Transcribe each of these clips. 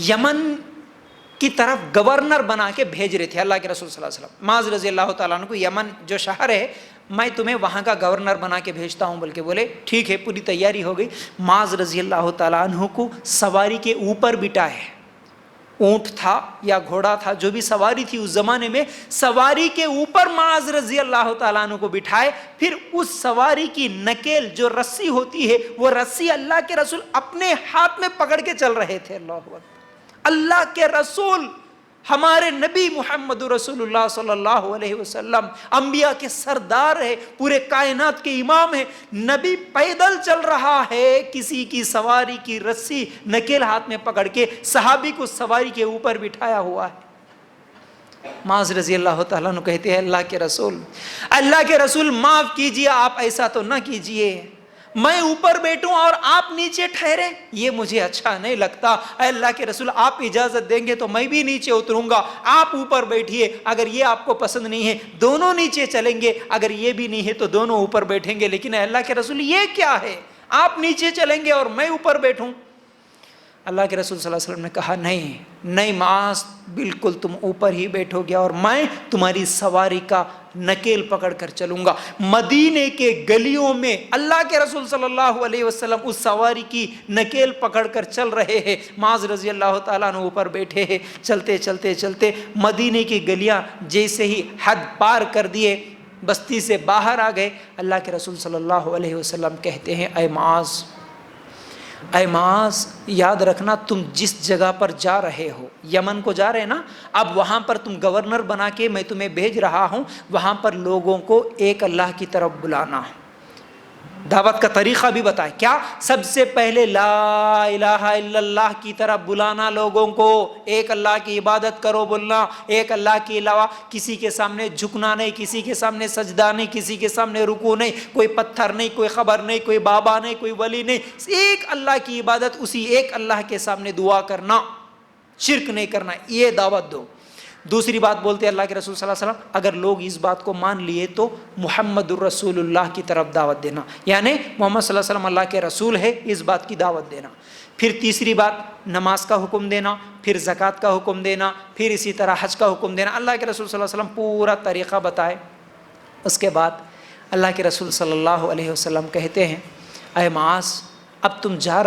یمن کی طرف گورنر بنا کے بھیج رہے تھے اللہ کے رسول صلی اللہ علیہ وسلم. معاذ رضی اللہ تعالیٰ عنہ کو یمن جو شہر ہے میں تمہیں وہاں کا گورنر بنا کے بھیجتا ہوں، بلکہ بولے ٹھیک ہے. پوری تیاری ہو گئی. معاذ رضی اللہ تعالیٰ عنہ کو سواری کے اوپر بٹھائے. اونٹ تھا یا گھوڑا تھا، جو بھی سواری تھی اس زمانے میں، سواری کے اوپر معاذ رضی اللہ تعالیٰ عنہ کو بٹھائے. پھر اس سواری کی نکیل جو رسی ہوتی ہے، وہ رسی اللہ کے رسول اپنے ہاتھ میں پکڑ کے چل رہے تھے. اللہ اکبر. اللہ کے رسول ہمارے نبی محمد رسول اللہ صلی اللہ علیہ وسلم انبیاء کے سردار ہے، پورے کائنات کے امام ہے. نبی پیدل چل رہا ہے، کسی کی سواری کی رسی نکیل ہاتھ میں پکڑ کے صحابی کو سواری کے اوپر بٹھایا ہوا ہے. معاذ رضی اللہ تعالیٰ عنہ کہتے ہیں اللہ کے رسول معاف کیجئے، آپ ایسا تو نہ کیجئے. میں اوپر بیٹھوں اور آپ نیچے ٹھہرے، یہ مجھے اچھا نہیں لگتا. اے اللہ کے رسول آپ اجازت دیں گے تو میں بھی نیچے اتروں گا، آپ اوپر بیٹھیے. اگر یہ آپ کو پسند نہیں ہے دونوں نیچے چلیں گے، اگر یہ بھی نہیں ہے تو دونوں اوپر بیٹھیں گے. لیکن اے اللہ کے رسول یہ کیا ہے، آپ نیچے چلیں گے اور میں اوپر بیٹھوں؟ اللہ کے رسول صلی اللہ علیہ وسلم نے کہا نہیں معاذ، بالکل تم اوپر ہی بیٹھو گے اور میں تمہاری سواری کا نکیل پکڑ کر چلوں گا. مدینے کے گلیوں میں اللہ کے رسول صلی اللہ علیہ وسلم اس سواری کی نکیل پکڑ کر چل رہے ہیں. معاذ رضی اللہ تعالیٰ عنہ اوپر بیٹھے ہیں. چلتے چلتے چلتے مدینے کی گلیاں جیسے ہی حد پار کر دیے، بستی سے باہر آ گئے. اللہ کے رسول صلی اللہ علیہ وسلم کہتے ہیں اے معاذ یاد رکھنا، تم جس جگہ پر جا رہے ہو، یمن کو جا رہے ہیں نا، اب وہاں پر تم گورنر بنا کے میں تمہیں بھیج رہا ہوں، وہاں پر لوگوں کو ایک اللہ کی طرف بلانا. دعوت کا طریقہ بھی بتائے. کیا؟ سب سے پہلے لا الہ الا اللہ کی طرف بلانا لوگوں کو. ایک اللہ کی عبادت کرو بولنا، ایک اللہ کے علاوہ کسی کے سامنے جھکنا نہیں، کسی کے سامنے سجدہ نہیں، کسی کے سامنے رکوع نہیں، کوئی پتھر نہیں، کوئی خبر نہیں، کوئی بابا نہیں، کوئی ولی نہیں. ایک اللہ کی عبادت، اسی ایک اللہ کے سامنے دعا کرنا، شرک نہیں کرنا، یہ دعوت دو. دوسری بات بولتے اللہ کے رسول صلی اللہ علیہ وسلم، اگر لوگ اس بات کو مان لیے تو محمد الرسول اللہ کی طرف دعوت دینا، یعنی محمد صلی اللہ علیہ وسلم اللہ کے رسول ہے، اس بات کی دعوت دینا. پھر تیسری بات نماز کا حکم دینا، پھر زکوٰۃ کا حکم دینا، پھر اسی طرح حج کا حکم دینا. اللہ کے رسول صلی اللہ علیہ وسلم پورا طریقہ بتائے. اس کے بعد اللہ کے رسول صلی اللہ علیہ وسلم کہتے ہیں اے معاذ اب تم جا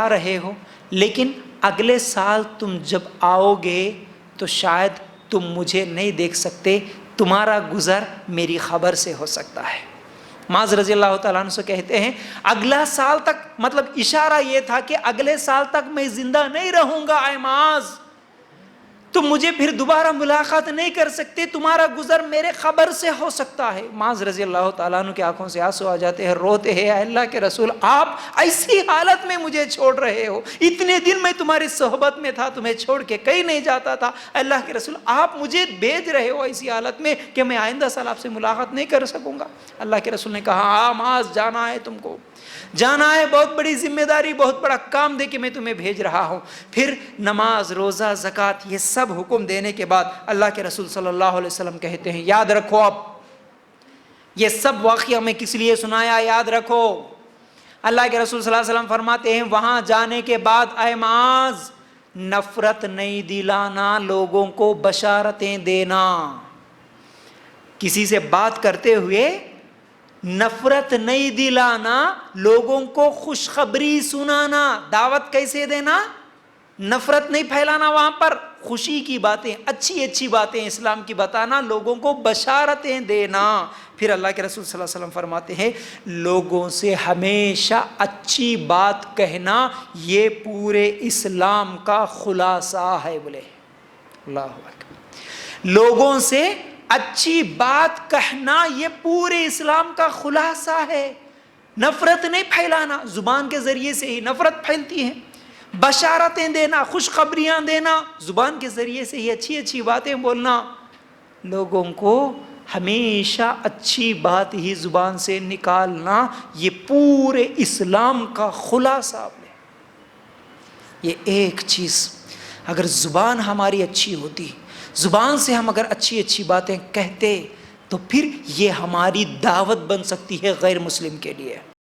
رہے ہو لیکن اگلے سال تم جب آؤ گے تو شاید تم مجھے نہیں دیکھ سکتے، تمہارا گزر میری خبر سے ہو سکتا ہے. معاذ رضی اللہ تعالیٰ عنہ سے کہتے ہیں اگلا سال تک، مطلب اشارہ یہ تھا کہ اگلے سال تک میں زندہ نہیں رہوں گا. اے معاذ تم مجھے پھر دوبارہ ملاقات نہیں کر سکتے، تمہارا گزر میرے خبر سے ہو سکتا ہے. معاذ رضی اللہ تعالیٰ عنہ کی آنکھوں سے آنسو آ جاتے ہیں، روتے ہیں اے اللہ کے رسول آپ ایسی حالت میں مجھے چھوڑ رہے ہو، اتنے دن میں تمہاری صحبت میں تھا، تمہیں چھوڑ کے کہیں نہیں جاتا تھا. اللہ کے رسول آپ مجھے بھیج رہے ہو ایسی حالت میں کہ میں آئندہ سال آپ سے ملاقات نہیں کر سکوں گا. اللہ کے رسول نے کہا ہاں معاذ جانا ہے، تم کو جانا ہے، بہت بڑی ذمہ داری، بہت بڑا کام دے کے میں تمہیں بھیج رہا ہوں. پھر نماز، روزہ، زکوٰۃ، یہ سب حکم دینے کے بعد اللہ کے رسول صلی اللہ علیہ وسلم کہتے ہیں یاد رکھو، اب یہ سب واقعہ میں کس لیے سنایا یاد رکھو. اللہ کے رسول صلی اللہ علیہ وسلم فرماتے ہیں وہاں جانے کے بعد اے معاذ نفرت نہیں دلانا، لوگوں کو بشارتیں دینا. کسی سے بات کرتے ہوئے نفرت نہیں دلانا، لوگوں کو خوشخبری سنانا. دعوت کیسے دینا؟ نفرت نہیں پھیلانا، وہاں پر خوشی کی باتیں، اچھی باتیں اسلام کی بتانا، لوگوں کو بشارتیں دینا. پھر اللہ کے رسول صلی اللہ علیہ وسلم فرماتے ہیں لوگوں سے ہمیشہ اچھی بات کہنا یہ پورے اسلام کا خلاصہ ہے. بولے اللہ اکبر. لوگوں سے اچھی بات کہنا یہ پورے اسلام کا خلاصہ ہے. نفرت نہیں پھیلانا، زبان کے ذریعے سے ہی نفرت پھیلتی ہے. بشارتیں دینا، خوشخبریاں دینا، زبان کے ذریعے سے ہی اچھی باتیں بولنا. لوگوں کو ہمیشہ اچھی بات ہی زبان سے نکالنا یہ پورے اسلام کا خلاصہ ہے. یہ ایک چیز اگر زبان ہماری اچھی ہوتی، زبان سے ہم اگر اچھی باتیں کہتے تو پھر یہ ہماری دعوت بن سکتی ہے غیر مسلم کے لیے.